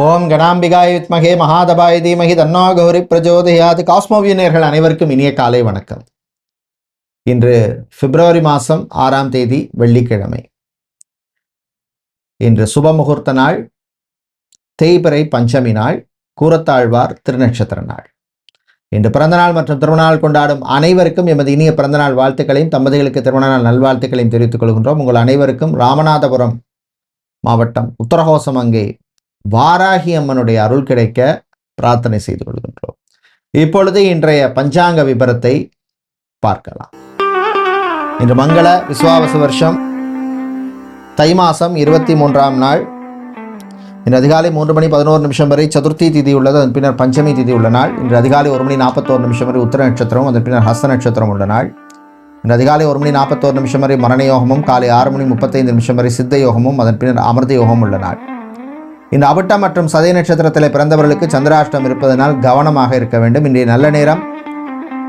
ஓம் கணாம்பிகாய வித்மகே மகாதபாய தீமகி தன்னோ கௌரி பிரஜோதயாத். காஸ்மோவியனர்கள் அனைவருக்கும் இனிய காலை வணக்கம். இன்று பிப்ரவரி மாதம் 6ஆம் தேதி வெள்ளிக்கிழமை. இன்று சுப முகூர்த்த நாள், தேய்பிறை பஞ்சமி நாள், கூரத்தாழ்வார் திருநட்சத்திர நாள். இன்று பிறந்தநாள் மற்றும் திருமணநாள் கொண்டாடும் அனைவருக்கும் எமது இனிய பிறந்தநாள் வாழ்த்துக்களையும் தம்பதிகளுக்கு திருமண நாள் நல்வாழ்த்துக்களையும் தெரிவித்துக் கொள்கின்றோம். உங்கள் அனைவருக்கும் ராமநாதபுரம் மாவட்டம் உத்தரகோசம் அங்கே வாராகி அம்மனுடைய அருள் கிடைக்க பிரார்த்தனை செய்து கொள்கின்றோம். இப்பொழுது இன்றைய பஞ்சாங்க விபரத்தை பார்க்கலாம். இன்று மங்கள விசுவாவச வருஷம் தை மாசம் 23ஆம் நாள். இன்று அதிகாலை 3:11 வரை சதுர்த்தி திதி உள்ளது. அதன் பின்னர் பஞ்சமி திதி உள்ள நாள். இன்று அதிகாலை 1:41 வரை உத்திர நட்சத்திரம், அதன் பின்னர் ஹஸ்த நட்சத்திரம் உள்ள நாள். இன்று அதிகாலை 1:41 வரை மரண யோகமும், காலை 6:35 வரை சித்த யோகமும், அதன் பின்னர் அமிர்த யோகம் உள்ள நாள். இந்த அவிட்டம் மற்றும் சதய நட்சத்திரத்தில் பிறந்தவர்களுக்கு சந்திராஷ்டம் இருப்பதனால் கவனமாக இருக்க வேண்டும். இன்றைய நல்ல நேரம்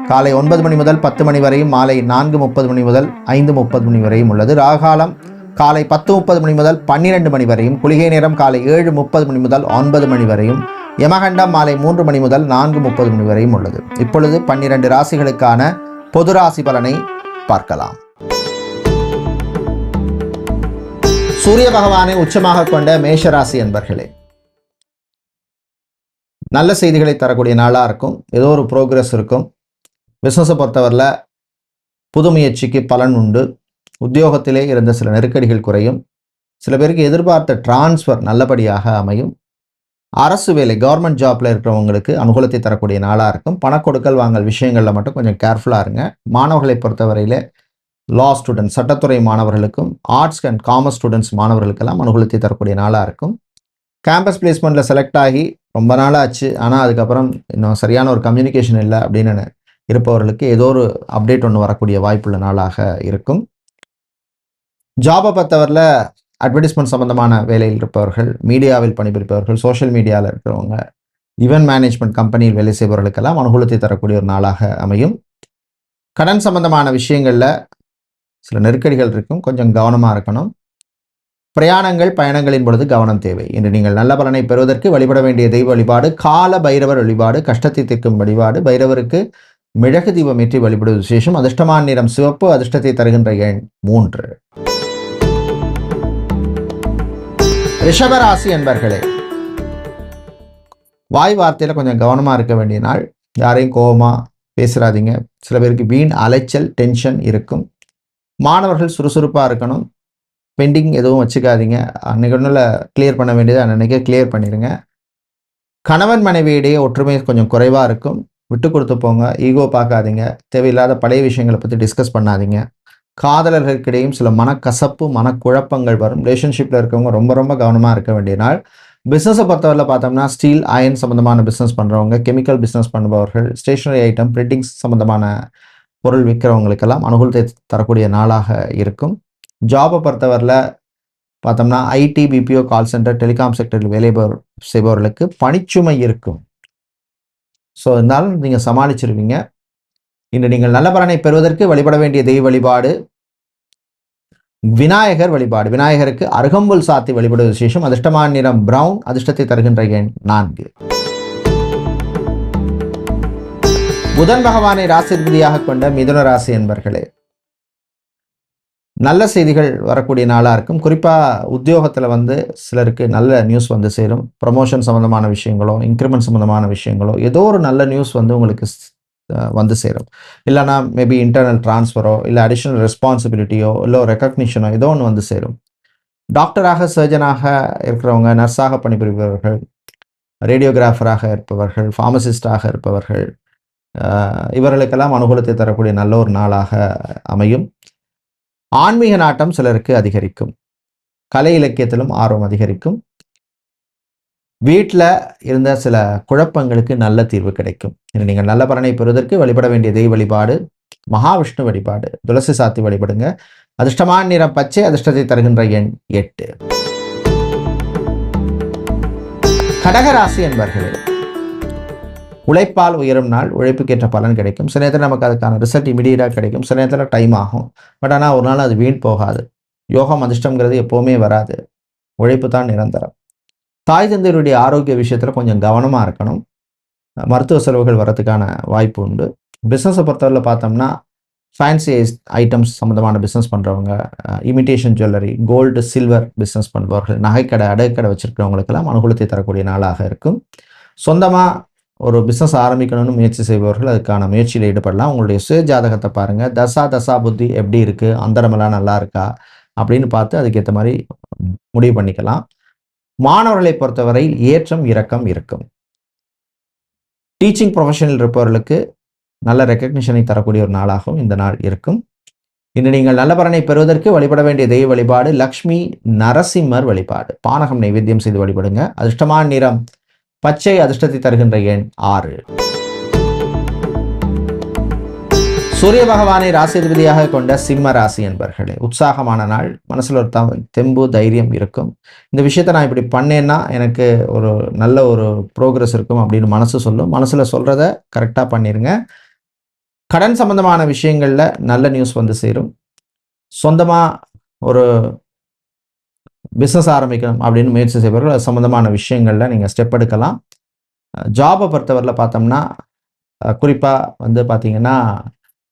காலை 9 மணி முதல் 10 மணி வரையும், மாலை 4:30 மணி முதல் 5:30 மணி வரையும் உள்ளது. ராகாலம் காலை 10:30 மணி முதல் 12 மணி வரையும், குளிகை நேரம் காலை 7:30 மணி முதல் 9 மணி வரையும், யமகண்டம் மாலை 3 மணி முதல் 4:30 மணி வரையும் உள்ளது. இப்பொழுது 12 ராசிகளுக்கான பொது ராசி பலனை பார்க்கலாம். சூரிய பகவானை உச்சமாக கொண்ட மேஷராசி என்பர்களே, நல்ல செய்திகளை தரக்கூடிய நாளாக இருக்கும். ஏதோ ஒரு ப்ரோக்ரஸ் இருக்கும். பிஸ்னஸை பொறுத்தவரையில் புது முயற்சிக்கு பலன் உண்டு. உத்தியோகத்திலே இருந்த சில நெருக்கடிகள் குறையும். சில பேருக்கு எதிர்பார்த்த டிரான்ஸ்ஃபர் நல்லபடியாக அமையும். அரசு வேலை, கவர்மெண்ட் ஜாப்பில் இருக்கிறவங்களுக்கு அனுகூலத்தை தரக்கூடிய நாளாக இருக்கும். பணக்கொடுக்கல் வாங்கல் விஷயங்களில் மட்டும் கொஞ்சம் கேர்ஃபுல்லாக இருங்க. மாணவர்களை பொறுத்தவரையில் லா ஸ்டூடெண்ட்ஸ், சட்டத்துறை மாணவர்களுக்கும், ஆர்ட்ஸ் அண்ட் காமர்ஸ் ஸ்டூடெண்ட்ஸ் மாணவர்களுக்கெல்லாம் அனுகூலத்தை தரக்கூடிய நாளாக இருக்கும். கேம்பஸ் பிளேஸ்மெண்ட்டில் செலக்ட் ஆகி ரொம்ப நாளாச்சு, ஆனால் அதுக்கப்புறம் இன்னும் சரியான ஒரு கம்யூனிகேஷன் இல்லை அப்படின்னு இருப்பவர்களுக்கு ஏதோ ஒரு அப்டேட் ஒன்று வரக்கூடிய வாய்ப்புள்ள நாளாக இருக்கும். ஜாபை பொறுத்தவரையில் அட்வர்டைஸ்மெண்ட் சம்பந்தமான வேலையில் இருப்பவர்கள், மீடியாவில் பணிபுரிப்பவர்கள், சோஷியல் மீடியாவில் இருக்கிறவங்க, ஈவென்ட் மேனேஜ்மெண்ட் கம்பெனியில் வேலை செய்பவர்களுக்கெல்லாம் அனுகூலத்தை தரக்கூடிய ஒரு நாளாக அமையும். கடன் சம்பந்தமான விஷயங்களில் சில நெருக்கடிகள் இருக்கும், கொஞ்சம் கவனமாக இருக்கணும். பிரயாணங்கள், பயணங்களின் பொழுது கவனம் தேவை. இன்று நீங்கள் நல்ல பலனை பெறுவதற்கு வழிபட வேண்டிய தெய்வ வழிபாடு கால பைரவர் வழிபாடு. கஷ்டத்தை தீர்க்கும் வழிபாடு. பைரவருக்கு மிளகு தீபம் ஏற்றி வழிபடுவது விசேஷம். அதிர்ஷ்டமான நிறம் சிவப்பு. அதிர்ஷ்டத்தை தருகின்ற எண் 3. ரிஷபராசி என்பர்களே, வாய் வார்த்தையில் கொஞ்சம் கவனமாக இருக்க வேண்டிய நாள். யாரையும் கோபமாக பேசுகிறாதீங்க. சில பேருக்கு வீண் அலைச்சல், டென்ஷன் இருக்கும். மாணவர்கள் சுறுசுறுப்பாக இருக்கணும். பெண்டிங் எதுவும் வச்சுக்காதீங்க. அன்றைக்கு ஒன்றில் கிளியர் பண்ண வேண்டியது அன்றைக்கே கிளியர் பண்ணிடுங்க. கணவன் மனைவியிடையே ஒற்றுமை கொஞ்சம் குறைவாக இருக்கும். விட்டு கொடுத்து போங்க. ஈகோ பார்க்காதீங்க. தேவையில்லாத பழைய விஷயங்களை பற்றி டிஸ்கஸ் பண்ணாதீங்க. காதலர்களுக்கிடையும் சில மனக்கசப்பு, மனக்குழப்பங்கள் வரும். ரிலேஷன்ஷிப்பில் இருக்கவங்க ரொம்ப ரொம்ப கவனமாக இருக்க வேண்டிய நாள். பிஸ்னஸை பொறுத்தவரையில் பார்த்தோம்னா ஸ்டீல், அயன் சம்மந்தமான பிஸ்னஸ் பண்ணுறவங்க, கெமிக்கல் பிஸ்னஸ் பண்ணுபவர்கள், ஸ்டேஷனரி ஐட்டம், பிரிண்டிங்ஸ் சம்மந்தமான பொருள் விற்கிறவங்களுக்கெல்லாம் அனுகூலத்தை தரக்கூடிய நாளாக இருக்கும். ஜாபை பொறுத்தவரையில் பார்த்தோம்னா ID, BPO, call centre, telecom செக்டரில் வேலை செய்பவர்களுக்கு பணிச்சுமை இருக்கும். ஸோ இருந்தாலும் நீங்கள் சமாளிச்சிருவீங்க. இன்று நீங்கள் நல்ல பலனை பெறுவதற்கு வழிபட வேண்டிய தெய்வ வழிபாடு விநாயகர் வழிபாடு. விநாயகருக்கு அருகம்புல் சாத்தி வழிபடுவது விசேஷம். அதிர்ஷ்டமான நிறம் பிரவுன். அதிர்ஷ்டத்தை தருகின்ற எண் 4. புதன் பகவானை ராசிபதியாக கொண்ட மிதுன ராசி என்பர்களே, நல்ல செய்திகள் வரக்கூடிய நாளாக இருக்கும். குறிப்பாக உத்தியோகத்தில் சிலருக்கு நல்ல நியூஸ் சேரும். ப்ரமோஷன் சம்மந்தமான விஷயங்களோ, இன்க்ரிமெண்ட் சம்மந்தமான விஷயங்களோ, ஏதோ ஒரு நல்ல நியூஸ் உங்களுக்கு சேரும். இல்லைனா மேபி இன்டர்னல் டிரான்ஸ்ஃபரோ, இல்லை அடிஷ்னல் ரெஸ்பான்சிபிலிட்டியோ, இல்லை ரெக்கக்னிஷனோ ஏதோ ஒன்று சேரும். டாக்டராக, சர்ஜனாக இருக்கிறவங்க, நர்ஸாக பணிபுரிபவர்கள், ரேடியோகிராஃபராக இருப்பவர்கள், ஃபார்மசிஸ்டாக இருப்பவர்கள், இவர்களுக்கெல்லாம் அனுகூலத்தை தரக்கூடிய நல்ல ஒரு நாளாக அமையும். ஆன்மீக நாட்டம் சிலருக்கு அதிகரிக்கும். கலை இலக்கியத்திலும் ஆர்வம் அதிகரிக்கும். வீட்டில் இருந்த சில குழப்பங்களுக்கு நல்ல தீர்வு கிடைக்கும். நீங்கள் நல்ல பலனை பெறுவதற்கு வழிபட வேண்டிய தெய்வ வழிபாடு மகாவிஷ்ணு வழிபாடு. துளசி சாத்தி வழிபடுங்க. அதிர்ஷ்டமான நிறம் பச்சை. அதிர்ஷ்டத்தை தருகின்ற எண் 8. கடகராசி என்பர்களே, உழைப்பால் உயரும் நாள். உழைப்புக்கேற்ற பலன் கிடைக்கும். சில நேரத்தில் நமக்கு அதுக்கான ரிசல்ட் இமீடியட்டாக கிடைக்கும். சில நேரத்தில் டைம் ஆகும். பட் ஆனால் ஒரு நாள் அது வீண் போகாது. யோகம் அதிர்ஷ்டங்கிறது எப்போவுமே வராது. உழைப்பு தான் நிரந்தரம். தாய் தந்தையருடைய ஆரோக்கிய விஷயத்தில் கொஞ்சம் கவனமாக இருக்கணும். மருத்துவ செலவுகள் வரதுக்கான வாய்ப்பு உண்டு. பிஸ்னஸை பொறுத்தவரையில் பார்த்தோம்னா ஃபேன்சி ஐட்டம்ஸ் சம்மந்தமான பிஸ்னஸ் பண்ணுறவங்க, imitation jewellery, gold silver business பண்ணுபவர்கள், நகைக்கடை அடகுக்கடை வச்சுருக்கிறவங்களுக்கெல்லாம் அனுகூலத்தை தரக்கூடிய நாளாக இருக்கும். சொந்தமாக ஒரு பிஸ்னஸ் ஆரம்பிக்கணும்னு முயற்சி செய்பவர்கள் அதுக்கான முயற்சியில் ஈடுபடலாம். உங்களுடைய சுய ஜாதகத்தை பாருங்கள், தசா புத்தி எப்படி இருக்குது, அந்தரமெல்லாம் நல்லா இருக்கா அப்படின்னு பார்த்து அதுக்கேற்ற மாதிரி முடிவு பண்ணிக்கலாம். மாணவர்களை பொறுத்தவரை ஏற்றம் இறக்கம் இருக்கும். டீச்சிங் ப்ரொஃபஷனில் இருப்பவர்களுக்கு நல்ல ரெக்கக்னிஷனை தரக்கூடிய ஒரு நாளாகவும் இந்த நாள் இருக்கும். இன்று நீங்கள் நல்ல பலனை பெறுவதற்கு வழிபட வேண்டிய தெய்வ வழிபாடு லக்ஷ்மி நரசிம்மர் வழிபாடு. பானகம் நைவேத்தியம் செய்து வழிபடுங்க. அதிர்ஷ்டமான நிறம் பச்சை, அதிர்ஷ்டத்தை தருகின்ற எண் 6. சூரிய பகவானை ராசிதிபதியாக கொண்ட சிம்ம ராசி என்பர்களே, உற்சாகமான நாள். மனசில் ஒரு தெம்பு தைரியம் இருக்கும். இந்த விஷயத்தை நான் இப்படி பண்ணேன்னா எனக்கு ஒரு நல்ல ஒரு ப்ரோக்ரஸ் இருக்கும் அப்படின்னு மனசு சொல்லும். மனசில் சொல்கிறத கரெக்டாக பண்ணிடுங்க. கடன் சம்பந்தமான விஷயங்களில் நல்ல நியூஸ் வந்து சேரும். சொந்தமாக ஒரு பிஸ்னஸ் ஆரம்பிக்கணும் அப்படின்னு முயற்சி செய்பவர்கள் அது சம்மந்தமான விஷயங்களில் நீங்கள் ஸ்டெப் எடுக்கலாம். ஜாபை பொறுத்தவரையில் பார்த்தோம்னா குறிப்பாக வந்து பார்த்திங்கன்னா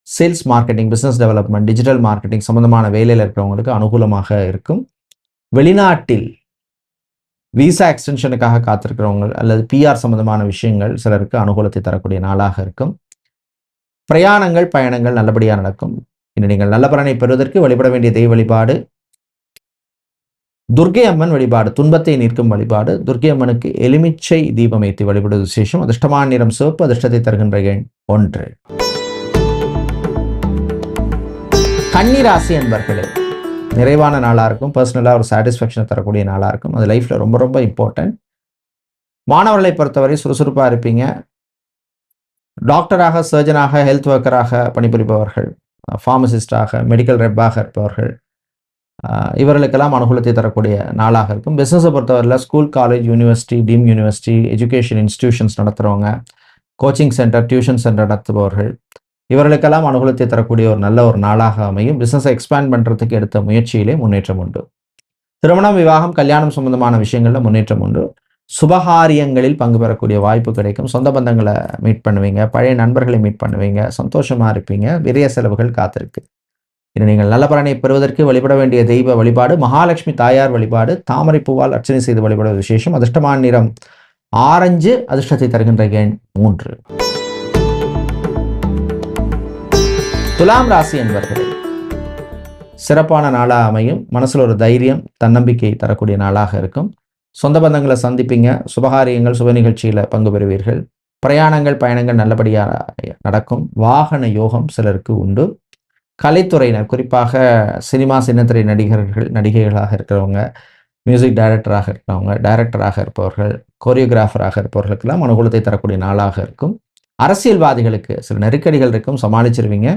sales marketing, business development, digital marketing சம்மந்தமான வேலையில் இருக்கிறவங்களுக்கு அனுகூலமாக இருக்கும். வெளிநாட்டில் விசா எக்ஸ்டென்ஷனுக்காக காத்திருக்கிறவங்க அல்லது பிஆர் சம்மந்தமான விஷயங்கள் சிலருக்கு அனுகூலத்தை தரக்கூடிய நாளாக இருக்கும். பிரயாணங்கள் பயணங்கள் நல்லபடியாக நடக்கும். இன்று நீங்கள் நல்ல பலனை பெறுவதற்கு வழிபட வேண்டிய தெய்வ வழிபாடு துர்க்கை அம்மன் வழிபாடு. துன்பத்தை நீக்கும் வழிபாடு. துர்க்கை அம்மனுக்கு எலுமிச்சை தீபம் ஏற்றி வழிபடுவது விசேஷம். அதிர்ஷ்டமான நிறம் சிவப்பு, அதிர்ஷ்டத்தை தருகின்ற எண் 1. கன்னி ராசி என்பர்களே, நிறைவான நாளாக இருக்கும். பர்சனலாக ஒரு சாட்டிஸ்ஃபேக்ஷனை தரக்கூடிய நாளாக இருக்கும். அது லைஃப்பில் ரொம்ப ரொம்ப இம்பார்ட்டன்ட். மாணவர்களை பொறுத்தவரை சுறுசுறுப்பாக இருப்பீங்க. டாக்டராக, சர்ஜனாக, ஹெல்த் ஒர்க்கராக பணிபுரிபவர்கள், ஃபார்மசிஸ்டாக, மெடிக்கல் ரெப்பாக இருப்பவர்கள், இவர்களுக்கெல்லாம் அனுகூலத்தை தரக்கூடிய நாளாக இருக்கும். பிஸ்னஸை பொறுத்தவரையில் school, college, university, team university, education institutions நடத்துகிறவங்க, கோச்சிங் சென்டர், டியூஷன் சென்டர் நடத்துபவர்கள், இவர்களுக்கெல்லாம் அனுகூலத்தை தரக்கூடிய ஒரு நல்ல ஒரு நாளாக அமையும். பிஸ்னஸை எக்ஸ்பேண்ட் பண்ணுறதுக்கு எடுத்த முயற்சியிலே முன்னேற்றம் உண்டு. திருமணம், விவாகம், கல்யாணம் சம்பந்தமான விஷயங்களில் முன்னேற்றம் உண்டு. சுபகாரியங்களில் பங்கு பெறக்கூடிய வாய்ப்பு கிடைக்கும். சொந்த பந்தங்களை மீட் பண்ணுவீங்க, பழைய நண்பர்களை மீட் பண்ணுவீங்க, சந்தோஷமாக இருப்பீங்க. விரைய செலவுகள் காத்திருக்கு. இன்று நீங்கள் நல்ல பலனை பெறுவதற்கு வழிபட வேண்டிய தெய்வ வழிபாடு மகாலட்சுமி தாயார் வழிபாடு. தாமரை பூவால் அர்ச்சனை செய்து வழிபடுவது விசேஷம். அதிர்ஷ்டமான நிறம் ஆரஞ்சு, அதிர்ஷ்டத்தை தருகின்ற எண் 3. துலாம் ராசி என்பர்களே, சிறப்பான நாளாக அமையும். மனசில் ஒரு தைரியம், தன்னம்பிக்கை தரக்கூடிய நாளாக இருக்கும். சொந்த பந்தங்களை சந்திப்பீங்க. சுபகாரியங்கள், சுப நிகழ்ச்சியில் பங்கு பெறுவீர்கள். பிரயாணங்கள் பயணங்கள் நல்லபடியாக நடக்கும். வாகன யோகம் சிலருக்கு உண்டு. கலைத்துறையினர், குறிப்பாக சினிமா சின்னத்திரை நடிகைகளாக இருக்கிறவங்க, மியூசிக் டைரக்டராக இருக்கிறவங்க, டைரக்டராக இருப்பவர்கள், கோரியோகிராஃபராக இருப்பவர்களுக்கெல்லாம் அனுகூலத்தை தரக்கூடிய நாளாக இருக்கும். அரசியல்வாதிகளுக்கு சில நெருக்கடிகள் இருக்கும், சமாளிச்சிருவீங்க.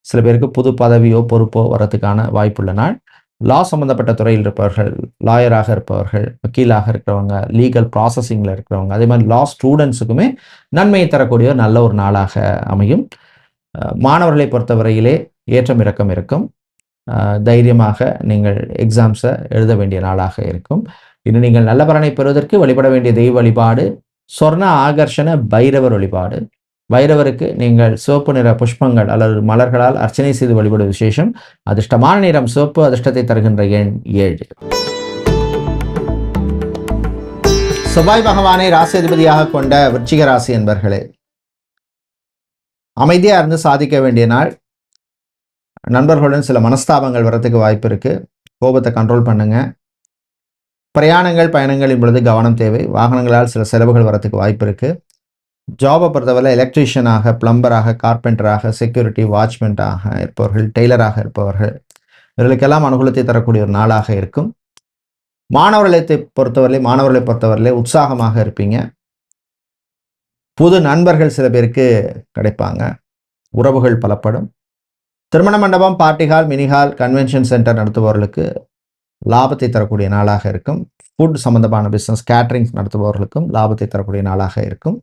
சில பேருக்கு புது பதவியோ பொறுப்போ வரதுக்கான வாய்ப்புள்ள நாள். லா சம்மந்தப்பட்ட துறையில் இருப்பவர்கள், லாயராக இருப்பவர்கள், வக்கீலாக இருக்கிறவங்க, லீகல் ப்ராசஸிங்கில் இருக்கிறவங்க, அதே மாதிரி லா ஸ்டூடெண்ட்ஸுக்குமே நன்மையை தரக்கூடிய நல்ல ஒரு நாளாக அமையும். மாணவர்களை பொறுத்தவரையிலே ஏற்றம் இறக்கம் இருக்கும். தைரியமாக நீங்கள் எக்ஸாம்ஸை எழுத வேண்டிய நாளாக இருக்கும். இன்னும் நீங்கள் நல்ல பலனை பெறுவதற்கு வழிபட வேண்டிய தெய்வ வழிபாடு சொர்ண ஆகர்ஷண பைரவர் வழிபாடு. பைரவருக்கு நீங்கள் சிவப்பு நிற புஷ்பங்கள் அல்லது மலர்களால் அர்ச்சனை செய்து வழிபடுவது விசேஷம். அதிர்ஷ்டமான நிறம் சிவப்பு, அதிர்ஷ்டத்தை தருகின்ற எண் 7. செவ்வாய் பகவானை ராசி அதிபதியாக கொண்ட விருச்சிக ராசி என்பர்களே, அமைதியாக இருந்து சாதிக்க வேண்டிய நாள். நண்பர்களுடன் சில மனஸ்தாபங்கள் வரத்துக்கு வாய்ப்பு இருக்குது. கோபத்தை கண்ட்ரோல் பண்ணுங்க. பிரயாணங்கள் பயணங்களின் பொழுது கவனம் தேவை. வாகனங்களால் சில செலவுகள் வரத்துக்கு வாய்ப்பு இருக்குது. ஜாபை பொறுத்தவரை எலக்ட்ரீஷியனாக, பிளம்பராக, கார்பெண்டராக, செக்யூரிட்டி, வாட்ச்மேனாக இருப்பவர்கள், டெய்லராக இருப்பவர்கள், இவர்களுக்கெல்லாம் அனுகூலத்தை தரக்கூடிய ஒரு நாளாக இருக்கும். மாணவர்களை பொறுத்தவரையிலே உற்சாகமாக இருப்பீங்க. புது நண்பர்கள் சில பேருக்கு கிடைப்பாங்க. உறவுகள் பலப்படும். திருமண மண்டபம், party hall, mini hall, convention centre நடத்துபவர்களுக்கு லாபத்தை தரக்கூடிய நாளாக இருக்கும். ஃபுட் சம்பந்தமான பிஸ்னஸ், கேட்டரிங் நடத்துபவர்களுக்கும் லாபத்தை தரக்கூடிய நாளாக இருக்கும்.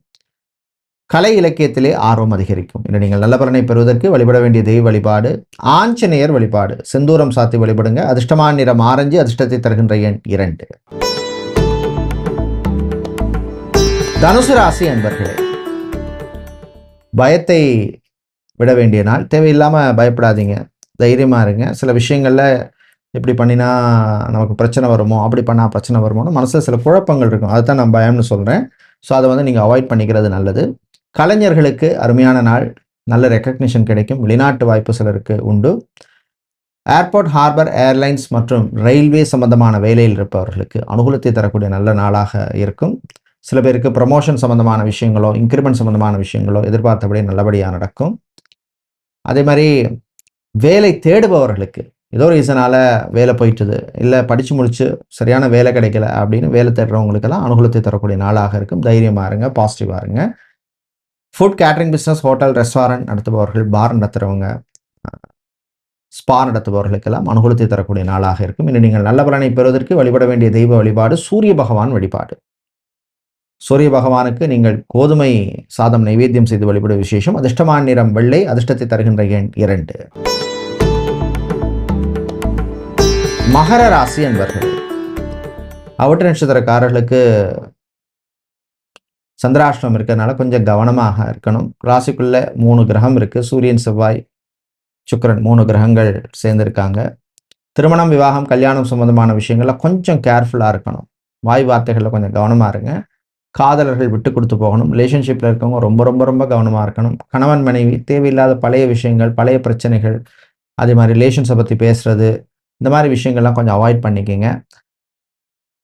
கலை இலக்கியத்திலே ஆர்வம் அதிகரிக்கும். இன்று நீங்கள் நல்ல பலனை பெறுவதற்கு வழிபட வேண்டிய தெய்வ வழிபாடு ஆஞ்சநேயர் வழிபாடு. செந்தூரம் சாத்தி வழிபடுங்க. அதிர்ஷ்டமான நிறம் ஆரஞ்சு, அதிர்ஷ்டத்தை தருகின்ற எண் 2. தனுசு ராசி அன்பர்களே, பயத்தை விட வேண்டிய நாள். தேவையில்லாமல் பயப்படாதீங்க, தைரியமாக இருங்க. சில விஷயங்களில் எப்படி பண்ணினா நமக்கு பிரச்சனை வருமோ, அப்படி பண்ணால் பிரச்சனை வருமோன்னு மனசில் சில குழப்பங்கள் இருக்கும். அதுதான் நான் பயம்னு சொல்கிறேன். ஸோ அதை வந்து நீங்கள் அவாய்ட் பண்ணிக்கிறது நல்லது. கலைஞர்களுக்கு அருமையான நாள், நல்ல ரெக்கக்னிஷன் கிடைக்கும். வெளிநாட்டு வாய்ப்பு சிலருக்கு உண்டு. ஏர்போர்ட், ஹார்பர், ஏர்லைன்ஸ் மற்றும் ரயில்வே சம்பந்தமான வேலையில் இருப்பவர்களுக்கு அனுகூலத்தை தரக்கூடிய நல்ல நாளாக இருக்கும். சில பேருக்கு ப்ரமோஷன் சம்பந்தமான விஷயங்களோ, இன்க்ரிமெண்ட் சம்பந்தமான விஷயங்களோ எதிர்பார்த்தபடி நல்லபடியாக நடக்கும். அதே மாதிரி வேலை தேடுபவர்களுக்கு ஏதோ ரீசனால் வேலை போயிட்டுது, இல்லை படித்து முடித்து சரியான வேலை கிடைக்கல அப்படின்னு வேலை தேடுறவங்களுக்கெல்லாம் அனுகூலத்தை தரக்கூடிய நாளாக இருக்கும். தைரியமாக இருங்க, பாசிட்டிவாக இருங்க. Food catering business, hotel, restaurant நடத்துபவர்கள், பார் நடத்துகிறவங்க, ஸ்பா நடத்துபவர்களுக்கெல்லாம் அனுகூலத்தை தரக்கூடிய நாளாக இருக்கும். இன்று நீங்கள் நல்ல பலனை பெறுவதற்கு வழிபட வேண்டிய தெய்வ வழிபாடு சூரிய பகவான் வழிபாடு. சூரிய பகவானுக்கு நீங்கள் கோதுமை சாதம் நைவேத்தியம் செய்து வழிபட விசேஷம். அதிர்ஷ்டமான நிறம் வெள்ளை, அதிர்ஷ்டத்தை தருகின்ற எண் 2. மகர ராசி அன்பர்கள், அவற்ற நட்சத்திரக்காரர்களுக்கு சந்திராஷ்டமம் இருக்கிறதுனால கொஞ்சம் கவனமாக இருக்கணும். ராசிக்குள்ள 3 கிரகம் இருக்குது. சூரியன், செவ்வாய், சுக்கிரன் 3 கிரகங்கள் சேர்ந்துருக்காங்க. திருமணம், விவாகம், கல்யாணம் சம்பந்தமான விஷயங்கள்ல கொஞ்சம் கேர்ஃபுல்லாக இருக்கணும். வாய் வார்த்தைகளில் கொஞ்சம் கவனமாக இருங்க. காதலர்கள் விட்டு கொடுத்து போகணும். ரிலேஷன்ஷிப்பில் இருக்கவங்க ரொம்ப ரொம்ப ரொம்ப கவனமாக இருக்கணும். கணவன் மனைவி தேவையில்லாத பழைய விஷயங்கள், பழைய பிரச்சனைகள், அதே மாதிரி ரிலேஷன்ஸை பற்றி பேசுகிறது, இந்த மாதிரி விஷயங்கள்லாம் கொஞ்சம் அவாய்ட் பண்ணிக்கங்க.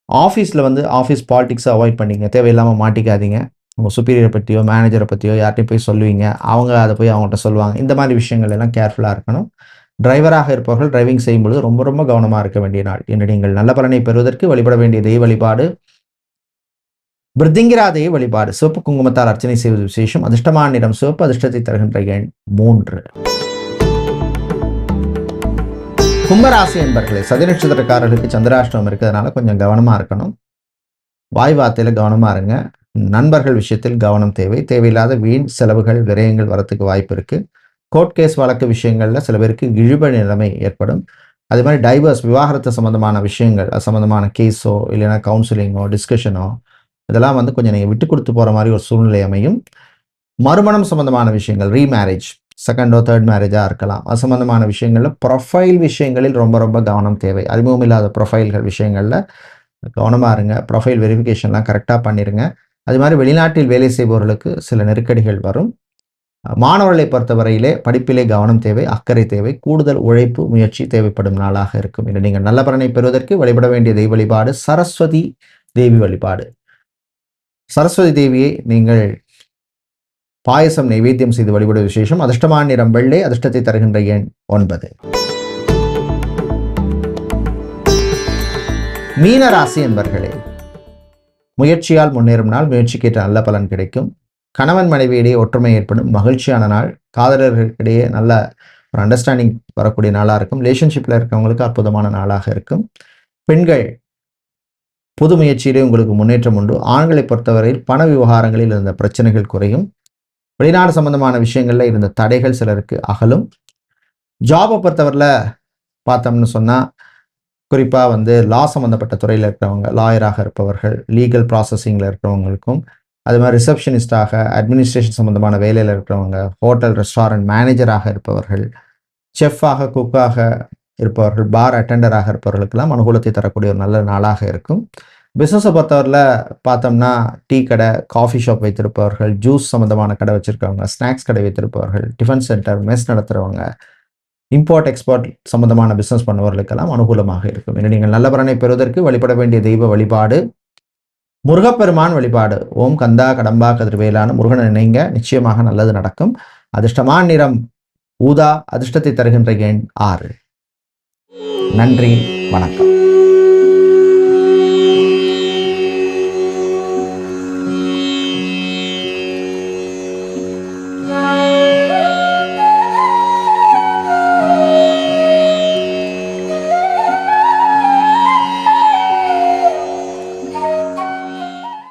ஆஃபீஸில் வந்து ஆஃபீஸ் பாலிடிக்ஸை அவாய்ட் பண்ணிக்கங்க. தேவையில்லாமல் மாட்டிக்காதீங்க. உங்கள் சுப்பீரியரை பற்றியோ மேனேஜரை பற்றியோ யார்ட்டையும் போய் சொல்லுவீங்க, அவங்க அதை போய் அவங்கள்ட்ட சொல்லுவாங்க. இந்த மாதிரி விஷயங்கள் எல்லாம் கேர்ஃபுல்லாக இருக்கணும். டிரைவராக இருப்பவர்கள் டிரைவிங் செய்யும்பொழுது ரொம்ப ரொம்ப கவனமாக இருக்க வேண்டிய நாள். இன்று நீங்கள் நல்ல பலனை பெறுவதற்கு வழிபட வேண்டிய தெய்வ வழிபாடு பிருத்திங்கிராதையை வழிபாடு. சிவப்பு குங்குமத்தால் அர்ச்சனை செய்வது விசேஷம். அதிர்ஷ்டமான நிறம் சிவப்பு, அதிர்ஷ்டத்தை தருகின்ற எண் 3. கும்பராசி என்பர்களே, சதி நட்சத்திரக்காரர்களுக்கு சந்திராஷ்டமம் இருக்கிறதுனால கொஞ்சம் கவனமாக இருக்கணும். வாய் வார்த்தையில் கவனமாக இருங்க. நண்பர்கள் விஷயத்தில் கவனம் தேவை. தேவையில்லாத வீண் செலவுகள், விரயங்கள் வரத்துக்கு வாய்ப்பு இருக்குது. கோர்ட் கேஸ் வழக்கு விஷயங்களில் சில பேருக்கு இழுப நிலைமை ஏற்படும். அதே மாதிரி டைவர்ஸ், விவாகரத்து சம்மந்தமான விஷயங்கள், அது சம்மந்தமான கேஸோ இல்லைன்னா கவுன்சிலிங்கோ டிஸ்கஷனோ இதெல்லாம் வந்து கொஞ்சம் நீங்கள் விட்டு கொடுத்து போகிற மாதிரி ஒரு சூழ்நிலை அமையும். மறுமணம் சம்மந்தமான விஷயங்கள், ரீமேரேஜ், செகண்டோ தேர்ட் மேரேஜாக இருக்கலாம். அது சம்மந்தமான விஷயங்களில் ப்ரொஃபைல் விஷயங்களில் ரொம்ப ரொம்ப கவனம் தேவை. அறிமுகம் இல்லாத ப்ரொஃபைல்கள் விஷயங்களில் கவனமாக இருங்க. ப்ரொஃபைல் வெரிஃபிகேஷன்லாம் கரெக்டாக பண்ணிடுங்க. அது மாதிரி வெளிநாட்டில் வேலை செய்பவர்களுக்கு சில நெருக்கடிகள் வரும். மாணவர்களை பொறுத்தவரையிலே படிப்பிலே கவனம் தேவை, அக்கறை தேவை, கூடுதல் உழைப்பு முயற்சி தேவைப்படும் நாளாக இருக்கும். இன்று நீங்கள் நல்ல பலனை பெறுவதற்கு வழிபட வேண்டிய தெய்வ வழிபாடு சரஸ்வதி தேவி வழிபாடு. சரஸ்வதி தேவியை நீங்கள் பாயசம் நைவேத்தியம் செய்து வழிபட விசேஷம். அதிர்ஷ்டமான நிறம் வெள்ளை, அதிர்ஷ்டத்தை தருகின்ற எண் 9. மீன ராசி என்பர்களே, முயற்சியால் முன்னேறும் நாள், முயற்சிக்கேற்ற நல்ல பலன் கிடைக்கும். கணவன் மனைவியிடையே ஒற்றுமை ஏற்படும், மகிழ்ச்சியான நாள். காதலர்களுக்கிடையே நல்ல ஒரு அண்டர்ஸ்டாண்டிங் வரக்கூடிய நாளாக இருக்கும். ரிலேஷன்ஷிப்பில் இருக்கவங்களுக்கு அற்புதமான நாளாக இருக்கும். பெண்கள் புது முயற்சியிலே உங்களுக்கு முன்னேற்றம் உண்டு. ஆண்களை பொறுத்தவரையில் பண விவகாரங்களில் இருந்த பிரச்சனைகள் குறையும். வெளிநாடு சம்பந்தமான விஷயங்களில் இருந்த தடைகள் சிலருக்கு அகலும். ஜாபை பொறுத்தவரையில் பார்த்தோம்னு சொன்னால் குறிப்பாக வந்து லா சம்மந்தப்பட்ட துறையில் இருக்கிறவங்க, லாயராக இருப்பவர்கள், லீகல் ப்ராசஸிங்கில் இருக்கிறவங்களுக்கும், அது மாதிரி ரிசப்ஷனிஸ்டாக, அட்மினிஸ்ட்ரேஷன் சம்மந்தமான வேலையில் இருக்கிறவங்க, ஹோட்டல் ரெஸ்டாரண்ட் மேனேஜராக இருப்பவர்கள், செஃப்பாக, குக்காக இருப்பவர்கள், பார் அட்டெண்டராக இருப்பவர்களுக்கெல்லாம் அனுகூலத்தை தரக்கூடிய ஒரு நல்ல நாளாக இருக்கும். பிஸ்னஸை பொறுத்தவரையில் பார்த்தோம்னா டீ கடை, காஃபி ஷாப் வைத்திருப்பவர்கள், ஜூஸ் சம்மந்தமான கடை வச்சுருக்கவங்க, ஸ்நாக்ஸ் கடை வைத்திருப்பவர்கள், டிஃபன் சென்டர், மெஸ் நடத்துகிறவங்க, இம்போர்ட் எக்ஸ்போர்ட் சம்பந்தமான பிஸ்னஸ் பண்ணுவவர்களுக்கெல்லாம் அனுகூலமாக இருக்கும். இன்று நீங்கள் நல்ல பலனை பெறுவதற்கு வழிபட வேண்டிய தெய்வ வழிபாடு முருகப்பெருமான் வழிபாடு. ஓம் கந்தா கடம்பா கதிர்வேலான முருகனை நினைங்க, நிச்சயமாக நல்லது நடக்கும். அதிர்ஷ்டமான நிறம் ஊதா, அதிர்ஷ்டத்தை தருகின்ற எண் 6. நன்றி, வணக்கம்.